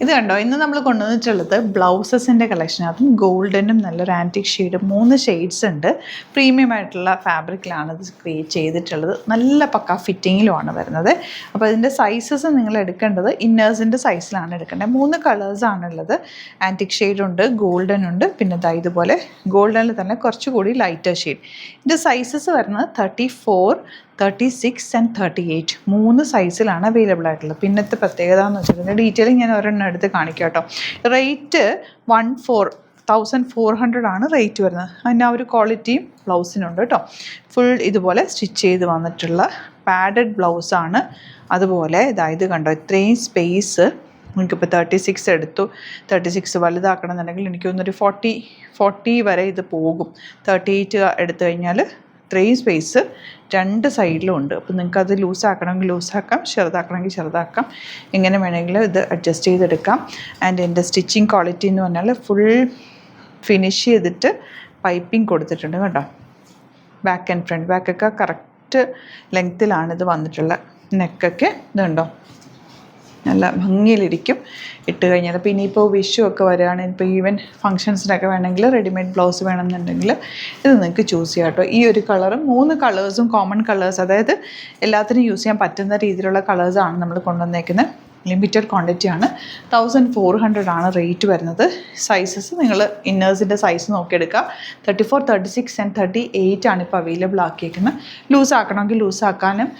ഇത് കണ്ടോ, ഇന്ന് നമ്മൾ കൊണ്ടുവന്നിട്ടുള്ളത് ബ്ലൗസസിൻ്റെ കളക്ഷൻ. അതും ഗോൾഡനും നല്ലൊരു ആൻറ്റിക് ഷെയ്ഡ് 3 ഷെയ്ഡ്സ് ഉണ്ട്. പ്രീമിയം ആയിട്ടുള്ള ഫാബ്രിക്കിലാണ് ഇത് ക്രിയേറ്റ് ചെയ്തിട്ടുള്ളത്. നല്ല പക്ക ഫിറ്റിങ്ങിലുമാണ് വരുന്നത്. അപ്പോൾ ഇതിൻ്റെ സൈസസ് നിങ്ങൾ എടുക്കേണ്ടത് ഇന്നേഴ്സിൻ്റെ സൈസിലാണ് എടുക്കേണ്ടത്. 3 കളേഴ്സാണുള്ളത്. ആൻറ്റിക് ഷെയ്ഡുണ്ട്, ഗോൾഡൻ ഉണ്ട്, പിന്നെ ഇതുപോലെ ഗോൾഡനിൽ തന്നെ കുറച്ചുകൂടി ലൈറ്റർ ഷെയ്ഡ്. ഇതിൻ്റെ സൈസസ് വരുന്നത് 34, 36 ആൻഡ് 38 3 സൈസിലാണ് അവൈലബിൾ ആയിട്ടുള്ളത്. പിന്നത്തെ പ്രത്യേകത എന്ന് വെച്ചാൽ ഇതിൻ്റെ ഡീറ്റെയിലിംഗ് ഞാൻ ഒരെണ്ണം എടുത്ത് കാണിക്കാം കേട്ടോ. റേറ്റ് 1400 ആണ് റേറ്റ് വരുന്നത്. അതിന് ആ ഒരു ക്വാളിറ്റിയും ബ്ലൗസിനുണ്ട് കേട്ടോ. ഫുൾ ഇതുപോലെ സ്റ്റിച്ച് ചെയ്ത് വന്നിട്ടുള്ള പാഡഡ് ബ്ലൗസാണ്. അതുപോലെ ഇത് കണ്ടോ, ഇത്രയും സ്പേസ്. എനിക്കിപ്പോൾ 36 എടുത്തു. 36 വലുതാക്കണം എന്നുണ്ടെങ്കിൽ എനിക്ക് തോന്നുന്നൊരു 40 വരെ ഇത് പോകും. 38 എടുത്തു കഴിഞ്ഞാൽ ഇത്രയും സ്പേസ് 2 സൈഡിലും ഉണ്ട്. അപ്പോൾ നിങ്ങൾക്കത് ലൂസാക്കണമെങ്കിൽ ലൂസാക്കാം, ചെറുതാക്കണമെങ്കിൽ ചെറുതാക്കാം. എങ്ങനെ വേണമെങ്കിലും ഇത് അഡ്ജസ്റ്റ് ചെയ്തെടുക്കാം. ആൻഡ് എൻ്റെ സ്റ്റിച്ചിങ് ക്വാളിറ്റി എന്ന് പറഞ്ഞാൽ ഫുൾ ഫിനിഷ് ചെയ്തിട്ട് പൈപ്പിംഗ് കൊടുത്തിട്ടുണ്ട് കേട്ടോ. ബാക്ക് ആൻഡ് ഫ്രണ്ട്, ബാക്കൊക്കെ കറക്റ്റ് ലെങ്ത്തിലാണ് ഇത് വന്നിട്ടുള്ളത്. നെക്കൊക്കെ ഇതുണ്ടോ, നല്ല ഭംഗിയിലിരിക്കും ഇട്ട് കഴിഞ്ഞാൽ. അപ്പോൾ ഇനിയിപ്പോൾ വിഷു ഒക്കെ വരികയാണെങ്കിൽ, ഇപ്പോൾ ഈവൻ ഫങ്ഷൻസിനൊക്കെ വേണമെങ്കിൽ റെഡിമെയ്ഡ് ബ്ലൗസ് വേണമെന്നുണ്ടെങ്കിൽ ഇത് നിങ്ങൾക്ക് ചൂസ് ചെയ്യാം കേട്ടോ. ഈ ഒരു കളറും 3 കളേഴ്സും കോമൺ കളേഴ്സ്, അതായത് എല്ലാത്തിനും യൂസ് ചെയ്യാൻ പറ്റുന്ന രീതിയിലുള്ള കളേഴ്സാണ് നമ്മൾ കൊണ്ടുവന്നേക്കുന്നത്. ലിമിറ്റഡ് ക്വാണ്ടിറ്റിയാണ്. 1400 ആണ് റേറ്റ് വരുന്നത്. സൈസസ് നിങ്ങൾ ഇന്നേഴ്സിൻ്റെ സൈസ് നോക്കിയെടുക്കുക. 34, 36 ആൻഡ് 38 ആണ് ഇപ്പോൾ അവൈലബിൾ ആക്കിയേക്കുന്നത്. ലൂസ് ആക്കണമെങ്കിൽ ലൂസാക്കാനും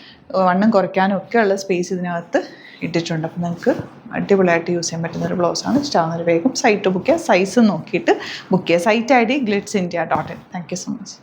വണ്ണം കുറയ്ക്കാനും ഒക്കെ ഉള്ള സ്പേസ് ഇതിനകത്ത് ഇട്ടിട്ടുണ്ട്. അപ്പോൾ നിങ്ങൾക്ക് അടിപൊളിയായിട്ട് യൂസ് ചെയ്യാൻ പറ്റുന്നൊരു ബ്ലൗസാണ്. ഇഷ്ടമാകുന്നൊരു വേഗം സൈറ്റ് ബുക്ക് ചെയ്യുക. സൈസ് നോക്കിയിട്ട് ബുക്ക് ചെയ്യുക. Site ID glitzindia.in. Thank you so much.